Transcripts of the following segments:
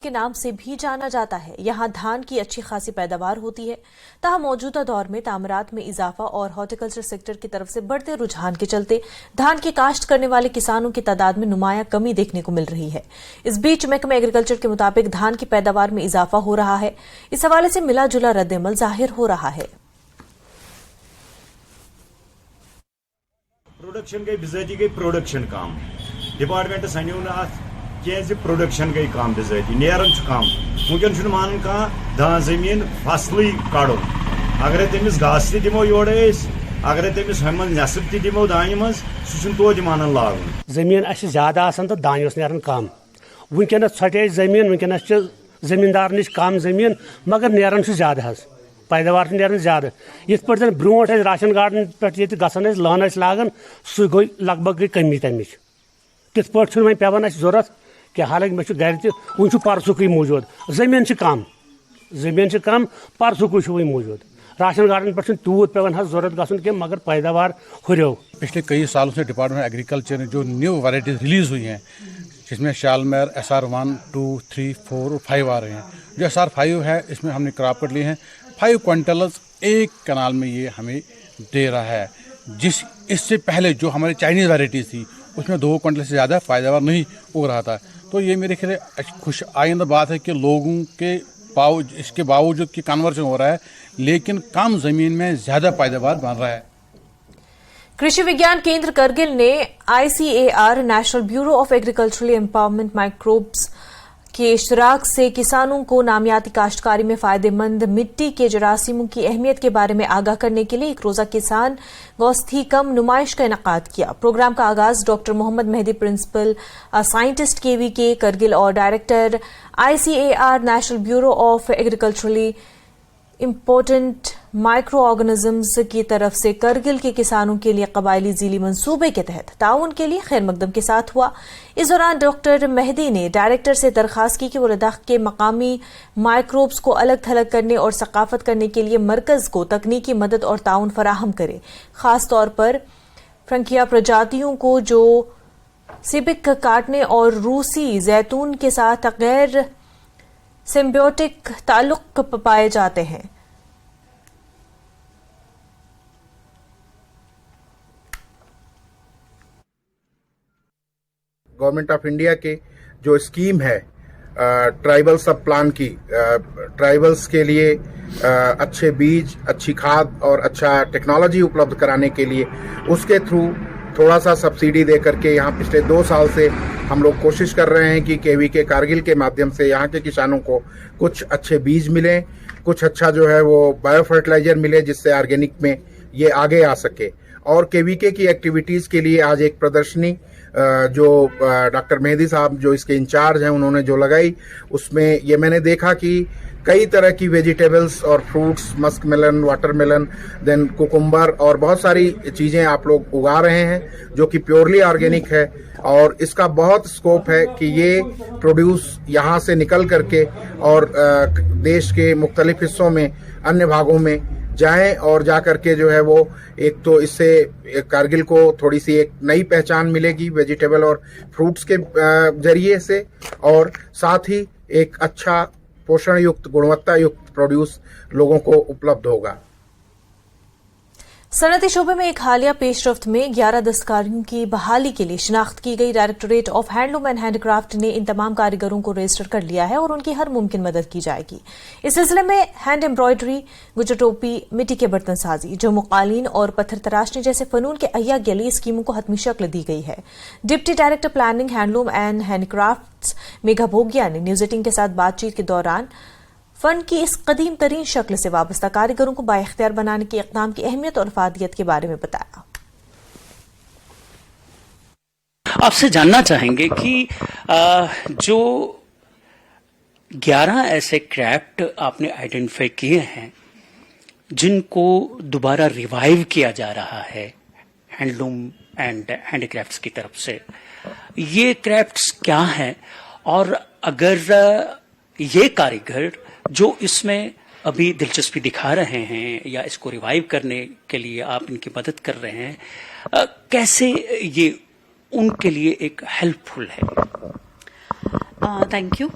के नाम से भी जाना जाता है। यहाँ धान की अच्छी खासी पैदावार होती है। ताहम मौजूदा दौर में तामीरात में इजाफा और हॉर्टिकल्चर सेक्टर की तरफ से बढ़ते रुझान के चलते धान की काश्त करने वाले किसानों की तादाद में नुमाया कमी देखने को मिल रही है। इस बीच महकमा एग्रीकल्चर के मुताबिक धान की पैदावार में इजाफा हो रहा है। इस हवाले से मिला जुला रद्द-ए-अमल जाहिर हो रहा है। प्रोडक्शन गई बिजाती गई प्रोडक्शन काम डिपार्टमेंट सनो क्या प्रोडक्शन गई कम बिजाती नेरन कम वनकन मान कह दान जमीन फसल कड़ो अगर तमिस घास दिमो योर अगर तमिस हम नसब दिमो दान मज सह तोज मान लागन जमीन ज्यादा तो दान नेरन कम वनकस छटे जमीन वनकस जमींदार नश कम जमीन मगर नेरन ज्यादा पैदावार नेरन ज्यादा इत पे ब्रो राशन गार्डन पे गसान लन लागान सह गई लगभग गई कमी तमिच तिथ पे वो पेवान जरूरत कि हालांकि मे गर वन परसुक मौजूद जमीन कम परसुक वो मौजूद राशन गार्डन पे तूत पेवान जरूरत गसन कि मगर पैदावार हुर्यो। पिछले कई सालों से डिपार्टमेंट एग्रीकल्चर ने जो न्यू वैरायटीज रिलीज हुई हैं जिसमें शालमेर SR1, 2, 3, 4 और 5 आ रहे हैं। जो SR5 है इसमें हमने क्रॉप कट लिए हैं 5 क्विंटल एक कनाल में ये हमें दे रहा है। इससे पहले जो हमारी चाइनीज़ वैरायटी थी उसमें 2 क्विंटल से ज़्यादा पैदावार नहीं हो रहा था। तो ये मेरे ख्याल खुश आइंदा बात है कि लोगों के इसके बावजूद कि कन्वर्जन हो रहा है लेकिन कम ज़मीन में ज़्यादा पैदावार बन रहा है। कृषि विज्ञान केंद्र करगिल ने ICAR national bureau of agricultural empowerment microbes के इश्तराक से किसानों को नामियाती काश्तकारी में फायदेमंद मिट्टी के जरासीमों की अहमियत के बारे में आगाह करने के लिए एक रोजा किसान गौस्थीकम नुमाइश का इनेकाद किया। प्रोग्राम का आगाज doctor Mohammad Mehdi principal scientist KVK Kargil और director ICAR national bureau of agriculturally important micro organisms की तरफ से करगिल के किसानों के लिए कबायली ज़ीली मंसूबे के तहत ताउन के लिए खैर मकदम के साथ हुआ। इस दौरान डॉक्टर मेहदी ने डायरेक्टर से दरखास्त की कि वो लद्दाख के मकामी माइक्रोब्स को अलग थलग करने और सकाफत करने के लिए मरकज को तकनीकी मदद और ताउन फराहम करे, खास तौर पर फ्रंकिया प्रजातियों को जो सिबिक काटने और रूसी जैतून के साथ गैर सिम्बियोटिक ताल्लुक पाए जाते हैं। गवर्नमेंट ऑफ इंडिया के जो स्कीम है ट्राइबल सब प्लान की ट्राइबल्स के लिए अच्छे बीज, अच्छी खाद और अच्छा टेक्नोलॉजी उपलब्ध कराने के लिए उसके थ्रू थोड़ा सा सब्सिडी दे करके यहाँ पिछले 2 साल से हम लोग कोशिश कर रहे हैं कि KVK कारगिल के माध्यम से यहाँ के किसानों को कुछ अच्छे बीज मिलें, कुछ अच्छा जो है वो बायो फर्टिलाइजर मिले जिससे ऑर्गेनिक में ये आगे आ सके। और KVK की एक्टिविटीज़ के लिए आज एक प्रदर्शनी जो डॉक्टर मेहदी साहब जो इसके इंचार्ज हैं उन्होंने जो लगाई उसमें ये मैंने देखा कि कई तरह की वेजिटेबल्स और fruits, musk melon, watermelon, then cucumber और बहुत सारी चीज़ें आप लोग उगा रहे हैं जो कि प्योरली ऑर्गेनिक है और इसका बहुत स्कोप है कि ये प्रोड्यूस यहाँ से निकल करके और देश के मुख्तलिफ हिस्सों में अन्य भागों में जाएं और जा करके जो है वो एक तो इससे कारगिल को थोड़ी सी एक नई पहचान मिलेगी वेजिटेबल और फ्रूट्स के जरिए से और साथ ही एक अच्छा पोषण युक्त गुणवत्ता युक्त प्रोड्यूस लोगों को उपलब्ध होगा। सनअती शोबे में एक हालिया पेशरफ्त में 11 दस्तकारियों की बहाली के लिए शिनाख्त की गई। Directorate of handloom and handcraft ने इन तमाम कारीगरों को रजिस्टर कर लिया है और उनकी हर मुमकिन मदद की जाएगी। इस सिलसिले में हैंड एम्ब्रॉयडरी, गुजर टोपी, मिट्टी के बर्तन साजी, जम्मू कालीन और पत्थर तराशने जैसे फनून के अय्या गली स्कीमों को हतमी शक्ल दी गई है। Deputy director planning handloom and handicraft Megha Bhogia ने न्यूज 18 के साथ बातचीत के दौरान फन की इस कदीम तरीन शक्ल से वाबस्ता कारीगरों को बाइख्तियार बनाने के इक़दाम की अहमियत और अफादियत के बारे में बताया। आपसे जानना चाहेंगे कि जो 11 ऐसे क्राफ्ट आपने आइडेंटिफाई किए हैं जिनको दोबारा रिवाइव किया जा रहा है हैंडलूम एंड हैंडीक्राफ्ट्स की तरफ से, ये क्राफ्ट्स क्या हैं और अगर ये कारीगर जो इसमें अभी दिलचस्पी दिखा रहे हैं या इसको रिवाइव करने के लिए आप इनकी मदद कर रहे हैं, कैसे ये उनके लिए एक हेल्पफुल है? Thank you.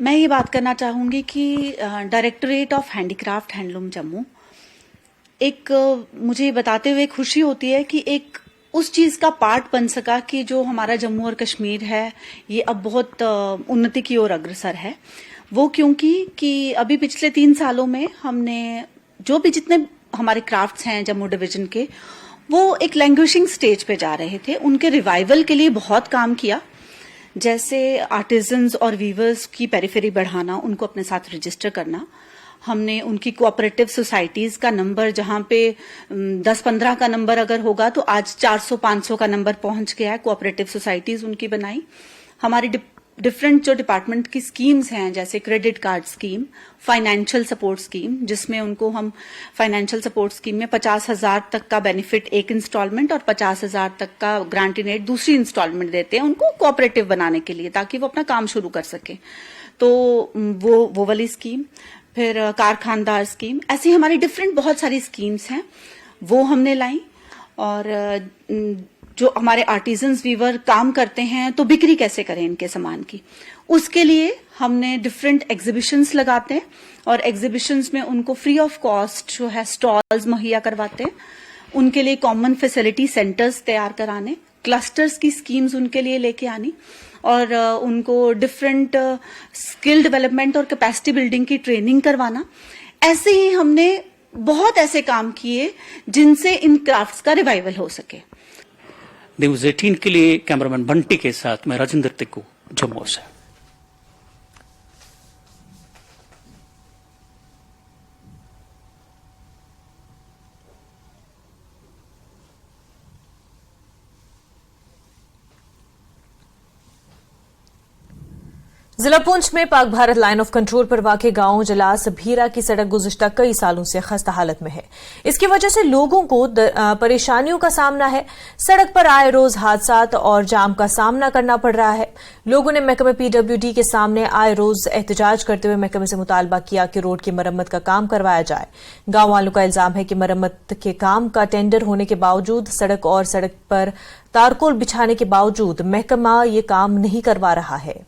मैं ये बात करना चाहूँगी कि directorate of handicraft handloom Jammu मुझे ये बताते हुए खुशी होती है कि एक उस चीज का पार्ट बन सका कि जो हमारा जम्मू और कश्मीर है ये अब बहुत उन्नति की ओर अग्रसर है। वो क्योंकि कि अभी पिछले 3 सालों में हमने जो भी जितने हमारे क्राफ्ट्स हैं जम्मू डिवीजन के, वो एक लैंग्वेजिंग स्टेज पे जा रहे थे, उनके रिवाइवल के लिए बहुत काम किया। जैसे आर्टिजन्स और वीवर्स की पेरिफेरी बढ़ाना, उनको अपने साथ रजिस्टर करना। हमने उनकी कोऑपरेटिव सोसाइटीज का नंबर, जहां पे 10-15 का नंबर अगर होगा तो आज 400-500 का नंबर पहुंच गया है। कोऑपरेटिव सोसाइटीज उनकी बनाई। हमारी डिफरेंट जो डिपार्टमेंट की स्कीम्स हैं, जैसे credit card scheme, financial support scheme, जिसमें उनको हम फाइनेंशियल सपोर्ट स्कीम में 50,000 तक का बेनिफिट एक इंस्टॉलमेंट और 50,000 तक का ग्रांट इन एड दूसरी इंस्टॉलमेंट देते हैं उनको कोऑपरेटिव बनाने के लिए, ताकि वो अपना काम शुरू कर सके। तो वो वाली स्कीम, फिर कारखानदार स्कीम, ऐसी हमारी डिफरेंट बहुत सारी स्कीम्स हैं, वो हमने लाई। और जो हमारे आर्टिजन्स वीवर काम करते हैं तो बिक्री कैसे करें इनके सामान की, उसके लिए हमने डिफरेंट एग्जीबिशंस लगाते हैं और एग्जीबिशंस में उनको फ्री ऑफ कॉस्ट जो है स्टॉल्स मुहैया करवाते हैं। उनके लिए कॉमन फैसिलिटी सेंटर्स तैयार कराने, क्लस्टर्स की स्कीम्स उनके लिए लेके आनी और उनको डिफरेंट स्किल डेवलपमेंट और कैपेसिटी बिल्डिंग की ट्रेनिंग करवाना। ऐसे ही हमने बहुत ऐसे काम किए जिनसे इन क्राफ्ट्स का रिवाइवल हो सके। न्यूज 18 के लिए कैमरामैन बंटी के साथ मैं राजेंद्र तिक्कू, जम्मू से। जिला पुंछ में Pak Bharat line of control पर वाक़ गांव जलास भीरा की सड़क गुज़िश्ता कई सालों से खस्ता हालत में है। इसकी वजह से लोगों को परेशानियों का सामना है। सड़क पर आए रोज हादसात और जाम का सामना करना पड़ रहा है। लोगों ने महकमे PWD के सामने आए रोज एहतजाज करते हुए महकमे से मुतालबा किया कि रोड की मरम्मत का काम करवाया जाए। गांव वालों का इल्जाम है कि मरम्मत के काम का टेंडर होने के बावजूद सड़क पर तारकोल बिछाने के बावजूद महकमा ये काम नहीं करवा रहा है।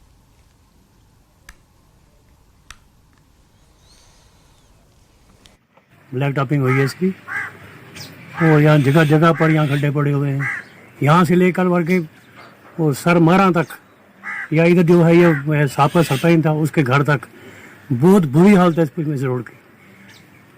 ब्लैक टॉपिंग हुई है इसकी और यहाँ जगह जगह पर यहाँ खड्डे पड़े हुए हैं। यहाँ से लेकर वर्ग वो सर मारा तक या इधर जो है ये सापर सरपंच था उसके घर तक बहुत बुरी हालत है इस रोड की।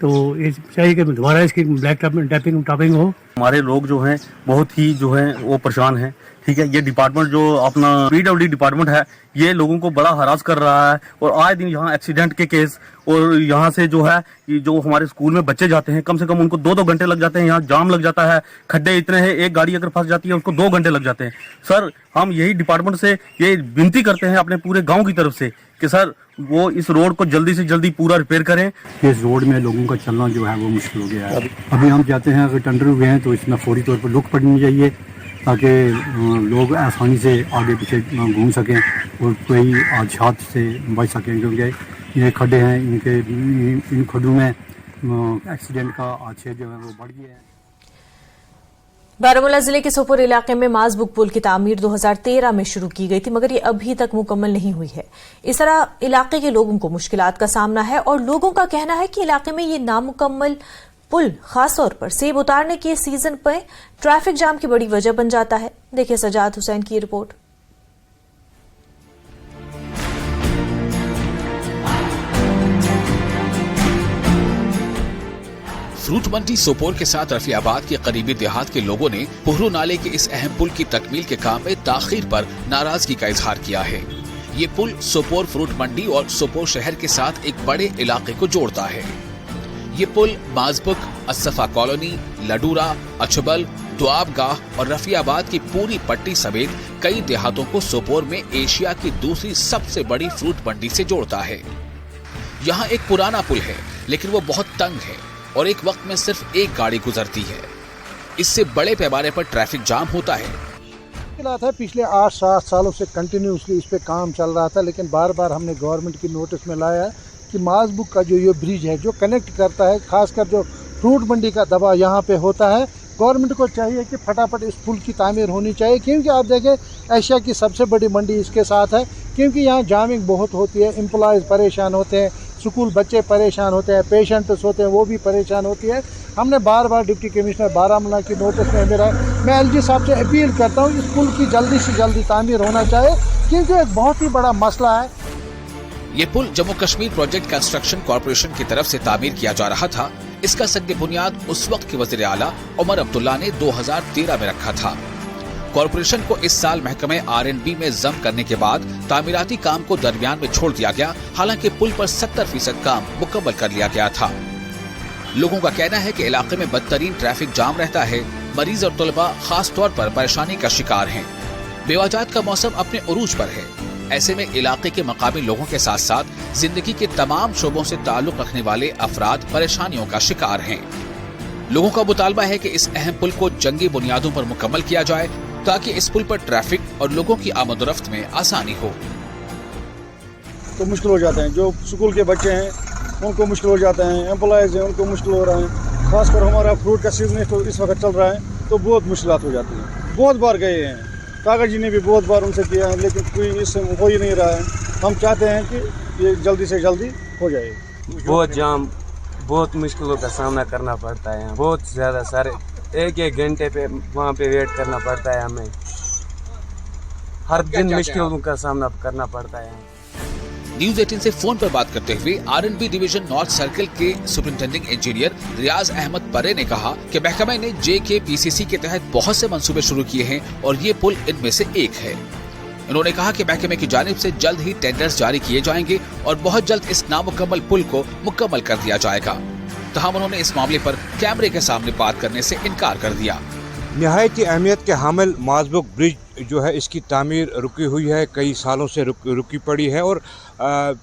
तो ये चाहिए कि दोबारा इसकी ब्लैक टॉपिंग हो। हमारे लोग जो हैं बहुत ही जो है वो परेशान हैं। ठीक है, ये डिपार्टमेंट जो अपना PWD डिपार्टमेंट है ये लोगों को बड़ा हरास कर रहा है और आए दिन यहाँ एक्सीडेंट के केस और यहाँ से जो है जो हमारे स्कूल में बच्चे जाते हैं कम से कम उनको 2-2 घंटे लग जाते हैं। यहाँ जाम लग जाता है, खड्डे इतने हैं, एक गाड़ी अगर फंस जाती है उसको 2 घंटे लग जाते हैं। सर हम यही डिपार्टमेंट से ये विनती करते हैं अपने पूरे गाँव की तरफ से कि सर वो इस रोड को जल्दी से जल्दी पूरा रिपेयर करें। इस रोड में लोगों का चलना जो है वो मुश्किल हो गया है। अभी हम चाहते हैं अगर टेंडर हुए हैं तो इसमें फौरी तौर पर रुक पड़नी चाहिए ताकि लोग आसानी से आगे पीछे घूम सकें और कोई हादसात से बच सकें, क्योंकि ये खड्डे हैं, इन खड्डों में एक्सीडेंट का हादसे जो है वो बढ़ गए हैं। बारामूला जिले के सोपोर इलाके में माजबुक पुल की तामीर 2013 में शुरू की गई थी, मगर ये अभी तक मुकम्मल नहीं हुई है। इस तरह इलाके के लोगों को मुश्किलात का सामना है और लोगों का कहना है कि इलाके में ये नामुकम्मल पुल खासतौर पर सेब उतारने के सीजन पर ट्रैफिक जाम की बड़ी वजह बन जाता है। देखिए सजाद हुसैन की रिपोर्ट। फ्रूट मंडी सोपोर के साथ रफियाबाद के करीबी देहात के लोगों ने पुहरू नाले के इस अहम पुल की तकमील के काम में ताखीर पर नाराजगी का इजहार किया है। ये पुल सोपोर फ्रूट मंडी और सोपोर शहर के साथ एक बड़े इलाके को जोड़ता है। ये पुल माजबुक, असफा कॉलोनी, लडूरा, अछबल, दुआबगाह और रफियाबाद की पूरी पट्टी समेत कई देहातों को सोपोर में एशिया की दूसरी सबसे बड़ी फ्रूट मंडी से जोड़ता है। यहाँ एक पुराना पुल है लेकिन वो बहुत तंग है और एक वक्त में सिर्फ एक गाड़ी गुजरती है। इससे बड़े पैमाने पर ट्रैफिक जाम होता है। पिछले 8-7 सालों से कंटिन्यूसली इस पे काम चल रहा था, लेकिन बार बार हमने गवर्नमेंट की नोटिस में लाया कि माजबुक का जो ये ब्रिज है जो कनेक्ट करता है, खासकर जो फ्रूट मंडी का दबाव यहाँ पे होता है, गवर्नमेंट को चाहिए कि फटाफट इस पुल की तामीर होनी चाहिए, क्योंकि आप देखें एशिया की सबसे बड़ी मंडी इसके साथ है, क्योंकि यहाँ जामिंग बहुत होती है, एम्प्लॉयज़ परेशान होते हैं, स्कूल बच्चे परेशान होते हैं, पेशेंट्स होते हैं, वो भी परेशान होती है। हमने बार बार डिप्टी कमिश्नर बारामूला की नोटिस में मेरा मैं LG साहब से अपील करता हूँ इस पुल की जल्दी से जल्दी तामीर होना चाहिए, क्योंकि एक बहुत ही बड़ा मसला है। ये पुल Jammu Kashmir project construction corporation की तरफ से तामीर किया जा रहा था। इसका सद्दे बुनियाद उस वक्त के वजीर आला उमर अब्दुल्ला ने 2013 में रखा था। कॉरपोरेशन को इस साल महकमे R&B में जम करने के बाद तामीराती काम को दरमियान में छोड़ दिया गया। हालांकि पुल पर 70% काम मुकम्मल कर लिया गया था। लोगों का कहना है कि इलाके में बदतरीन ट्रैफिक जाम रहता है। मरीज और तलबा खास तौर पर परेशानी का शिकार हैं। बेवजाहत का मौसम अपने उरूज पर है। ऐसे में इलाके के मकामी लोगों के साथ साथ जिंदगी के तमाम शोबों से ताल्लुक रखने वाले अफराद परेशानियों का शिकार हैं। लोगों का मुतालबा है कि इस अहम पुल को जंगी बुनियादों पर मुकम्मल किया जाए ताकि इस पुल पर ट्रैफिक और लोगों की आमदोरफ्त में आसानी हो। तो मुश्किल हो जाते हैं, जो स्कूल के बच्चे हैं उनको मुश्किल हो जाते हैं, एम्प्लॉयज़ हैं उनको मुश्किल हो रहा है। खासकर हमारा फ्रूट का सीजन इस वक्त चल रहा है तो बहुत मुश्किलात हो जाती हैं। बहुत बार गए हैं, कागज जी ने भी बहुत बार उनसे किया है, लेकिन कोई इससे हो ही नहीं रहा है। हम चाहते हैं कि ये जल्दी से जल्दी हो जाए। बहुत जाम, बहुत मुश्किलों का सामना करना पड़ता है। बहुत ज़्यादा सारे एक घंटे पे वहाँ पे वेट करना पड़ता है हमें। हर दिन मुश्किलों का सामना करना पड़ता है। न्यूज 18 से फोन पर बात करते हुए R&B डिवीजन नॉर्थ सर्किल के सुपरिंटेंडिंग इंजीनियर रियाज अहमद परे ने कहा कि महकमे ने JKPCC के तहत बहुत से मंसूबे शुरू किए हैं और ये पुल इनमें से एक है। उन्होंने कहा कि महकमे की जानिब से जल्द ही टेंडर्स जारी किए जाएंगे और बहुत जल्द इस नामुकम्मल पुल को मुकम्मल कर दिया जाएगा। तहम उन्होंने इस मामले पर कैमरे के सामने बात करने से इनकार कर दिया। निहायती अहमियत के हामिल माजबुक ब्रिज जो है इसकी तामीर रुकी हुई है, कई सालों से रुकी पड़ी है और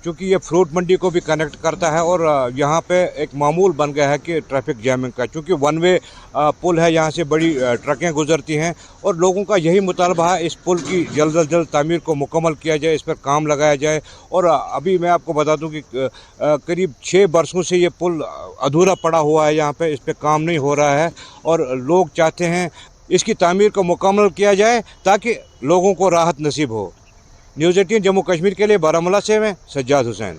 चूँकि ये फ्रूट मंडी को भी कनेक्ट करता है और यहाँ पे एक मामूल बन गया है कि ट्रैफिक जैमिंग का, चूँकि वन वे पुल है, यहाँ से बड़ी ट्रकें गुजरती हैं और लोगों का यही मुतालबा है इस पुल की जल्द अज जल्द तामीर को मुकम्मल किया जाए, इस पर काम लगाया जाए। और अभी मैं आपको बता दूं कि करीब 6 बरसों से ये पुल अधूरा पड़ा हुआ है, यहाँ पे इस पर काम नहीं हो रहा है और लोग चाहते हैं इसकी तामीर को मुकम्मल किया जाए ताकि लोगों को राहत नसीब हो। न्यूज़ 18 जम्मू कश्मीर के लिए बारामूला से मैं सज्जाद हुसैन।